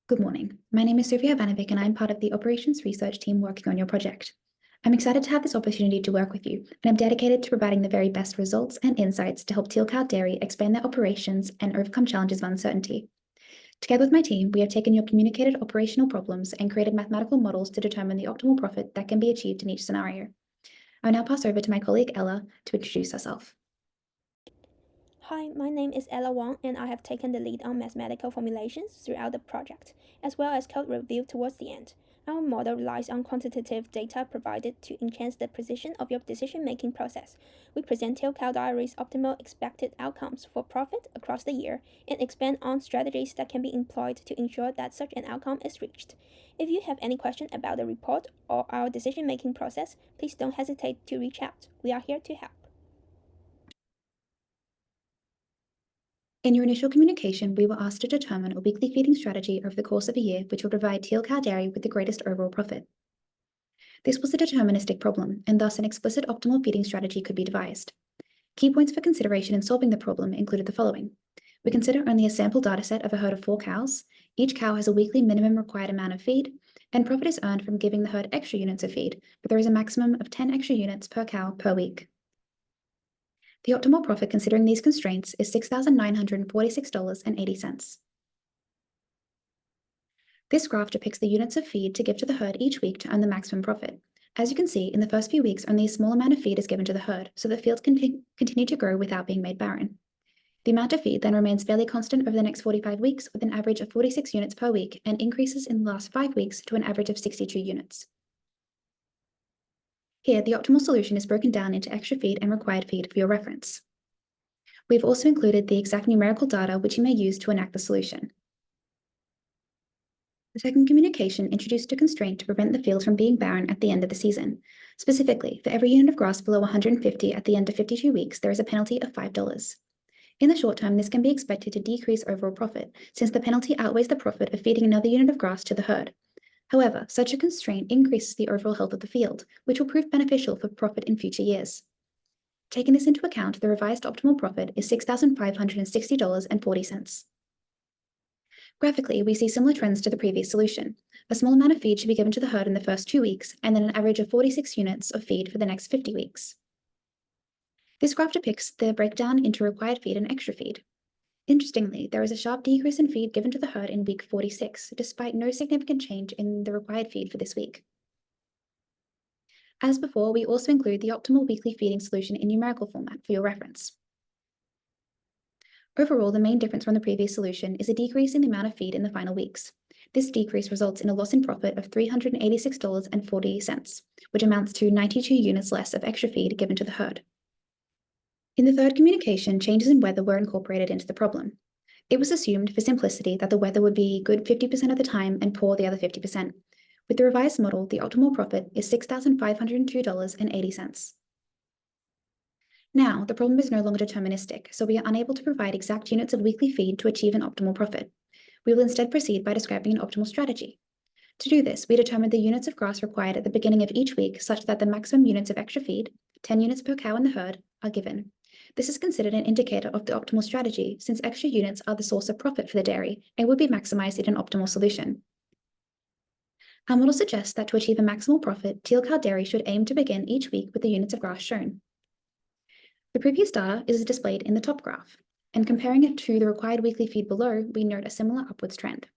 Good morning. My name is Sofia Vanovic, and I'm part of the operations research team working on your project. I'm excited to have this opportunity to work with you, and I'm dedicated to providing the very best results and insights to help Teal Cow Dairy expand their operations and overcome challenges of uncertainty. Together with my team, we have taken your communicated operational problems and created mathematical models to determine the optimal profit that can be achieved in each scenario. I'll now pass over to my colleague Ella to introduce herself. Hi, my name is Ella Wang, and I have taken the lead on mathematical formulations throughout the project, as well as code review towards the end. Our model relies on quantitative data provided to enhance the precision of your decision-making process. We present Teal Cow Dairy's optimal expected outcomes for profit across the year and expand on strategies that can be employed to ensure that such an outcome is reached. If you have any question about the report or our decision-making process, please don't hesitate to reach out. We are here to help. In your initial communication, we were asked to determine a weekly feeding strategy over the course of a year which will provide Teal Cow Dairy with the greatest overall profit. This was a deterministic problem, and thus an explicit optimal feeding strategy could be devised. Key points for consideration in solving the problem included the following. We consider only a sample dataset of a herd of 4 cows. Each cow has a weekly minimum required amount of feed, and profit is earned from giving the herd extra units of feed, but there is a maximum of 10 extra units per cow per week. The optimal profit considering these constraints is $6,946.80. This graph depicts the units of feed to give to the herd each week to earn the maximum profit. As you can see, in the first few weeks, only a small amount of feed is given to the herd, so the fields continue to grow without being made barren. The amount of feed then remains fairly constant over the next 45 weeks, with an average of 46 units per week, and increases in the last 5 weeks to an average of 62 units. Here, the optimal solution is broken down into extra feed and required feed for your reference. We've also included the exact numerical data which you may use to enact the solution. The second communication introduced a constraint to prevent the field from being barren at the end of the season. Specifically, for every unit of grass below 150 at the end of 52 weeks, there is a penalty of $5. In the short term, this can be expected to decrease overall profit, since the penalty outweighs the profit of feeding another unit of grass to the herd. However, such a constraint increases the overall health of the field, which will prove beneficial for profit in future years. Taking this into account, the revised optimal profit is $6,560.40. Graphically, we see similar trends to the previous solution. A small amount of feed should be given to the herd in the first 2 weeks, and then an average of 46 units of feed for the next 50 weeks. This graph depicts the breakdown into required feed and extra feed. Interestingly, there is a sharp decrease in feed given to the herd in week 46, despite no significant change in the required feed for this week. As before, we also include the optimal weekly feeding solution in numerical format for your reference. Overall, the main difference from the previous solution is a decrease in the amount of feed in the final weeks. This decrease results in a loss in profit of $386.40, which amounts to 92 units less of extra feed given to the herd. In the third communication, changes in weather were incorporated into the problem. It was assumed, for simplicity, that the weather would be good 50% of the time and poor the other 50%. With the revised model, the optimal profit is $6,502.80. Now, the problem is no longer deterministic, so we are unable to provide exact units of weekly feed to achieve an optimal profit. We will instead proceed by describing an optimal strategy. To do this, we determined the units of grass required at the beginning of each week such that the maximum units of extra feed, 10 units per cow in the herd, are given. This is considered an indicator of the optimal strategy, since extra units are the source of profit for the dairy and would be maximized in an optimal solution. Our model suggests that to achieve a maximal profit, Teal Cow Dairy should aim to begin each week with the units of grass shown. The previous data is displayed in the top graph, and comparing it to the required weekly feed below, we note a similar upwards trend.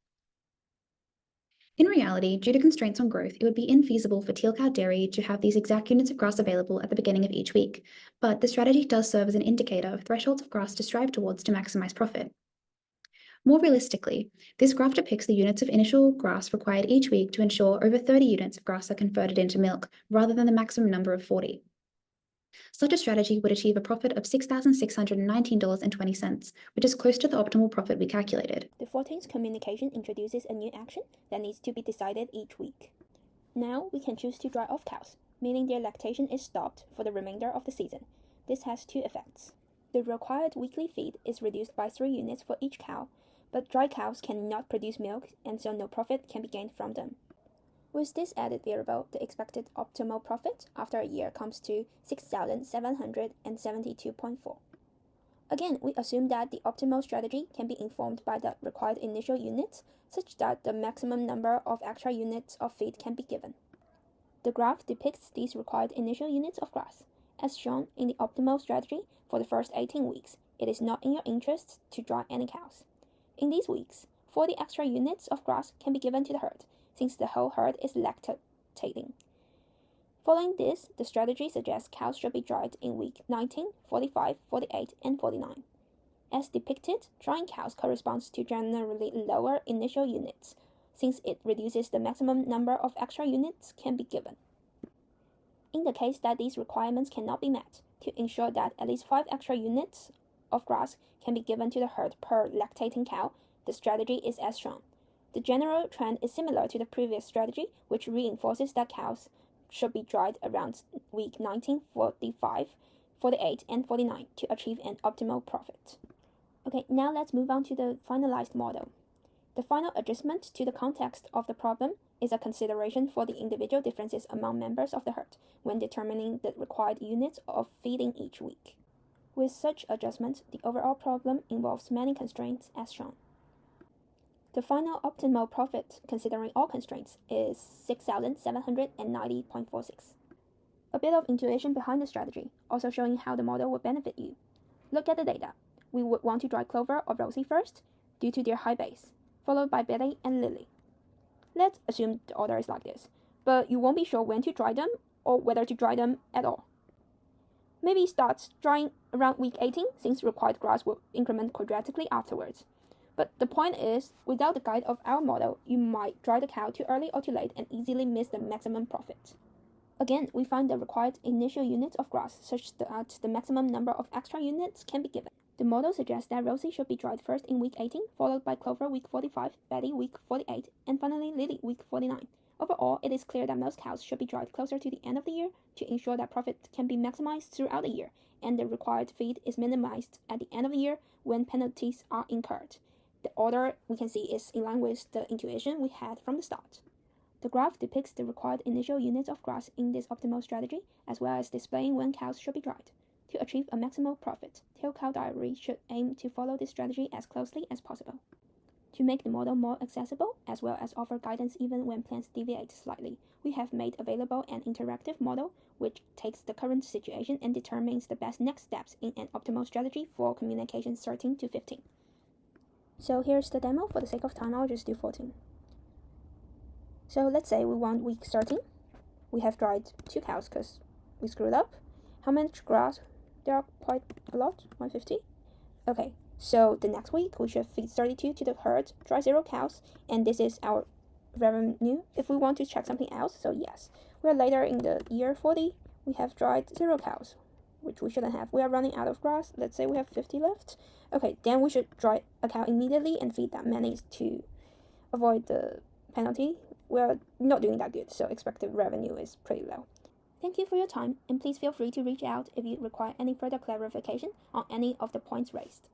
In reality, due to constraints on growth, it would be infeasible for Teal Cow Dairy to have these exact units of grass available at the beginning of each week, but the strategy does serve as an indicator of thresholds of grass to strive towards to maximize profit. More realistically, this graph depicts the units of initial grass required each week to ensure over 30 units of grass are converted into milk, rather than the maximum number of 40. Such a strategy would achieve a profit of $6,619.20, which is close to the optimal profit we calculated. The 14th communication introduces a new action that needs to be decided each week. Now we can choose to dry off cows, meaning their lactation is stopped for the remainder of the season. This has 2 effects. The required weekly feed is reduced by 3 units for each cow, but dry cows cannot produce milk, and so no profit can be gained from them. With this added variable, the expected optimal profit after a year comes to $6,772.4. Again, we assume that the optimal strategy can be informed by the required initial units, such that the maximum number of extra units of feed can be given. The graph depicts these required initial units of grass. As shown in the optimal strategy for the first 18 weeks, it is not in your interest to dry any cows. In these weeks, 40 extra units of grass can be given to the herd, since the whole herd is lactating. Following this, the strategy suggests cows should be dried in week 19, 45, 48, and 49. As depicted, drying cows corresponds to generally lower initial units, since it reduces the maximum number of extra units can be given. In the case that these requirements cannot be met, to ensure that at least 5 extra units of grass can be given to the herd per lactating cow, the strategy is as shown. The general trend is similar to the previous strategy, which reinforces that cows should be dried around week 19, 45, 48, and 49 to achieve an optimal profit. Okay, now let's move on to the finalized model. The final adjustment to the context of the problem is a consideration for the individual differences among members of the herd when determining the required units of feeding each week. With such adjustment, the overall problem involves many constraints as shown. The final optimal profit, considering all constraints, is 6,790.46. A bit of intuition behind the strategy, also showing how the model would benefit you. Look at the data. We would want to dry Clover or Rosie first, due to their high base, followed by Betty and Lily. Let's assume the order is like this, but you won't be sure when to dry them or whether to dry them at all. Maybe start drying around week 18, since required grass will increment quadratically afterwards. But the point is, without the guide of our model, you might dry the cow too early or too late and easily miss the maximum profit. Again, we find the required initial units of grass such that the maximum number of extra units can be given. The model suggests that Rosie should be dried first in week 18, followed by Clover week 45, Betty week 48, and finally Lily week 49. Overall, it is clear that most cows should be dried closer to the end of the year to ensure that profit can be maximized throughout the year, and the required feed is minimized at the end of the year when penalties are incurred. The order we can see is in line with the intuition we had from the start. The graph depicts the required initial units of grass in this optimal strategy, as well as displaying when cows should be dried. To achieve a maximal profit, Teal Cow Diary should aim to follow this strategy as closely as possible. To make the model more accessible, as well as offer guidance even when plans deviate slightly, we have made available an interactive model which takes the current situation and determines the best next steps in an optimal strategy for communications 13 to 15. So here's the demo. For the sake of time, I'll just do 14. So let's say we want week 13. We have dried 2 cows because we screwed up. How much grass? There are quite a lot, 150. Okay, so the next week we should feed 32 to the herd, dry 0 cows, and this is our revenue. If we want to check something else, so yes, we are later in the year 40, we have dried 0 cows, which we shouldn't have. We are running out of grass. Let's say we have 50 left. Okay, then we should dry a cow immediately and feed that many to avoid the penalty. We're not doing that good, so expected revenue is pretty low. Thank you for your time, and please feel free to reach out if you require any further clarification on any of the points raised.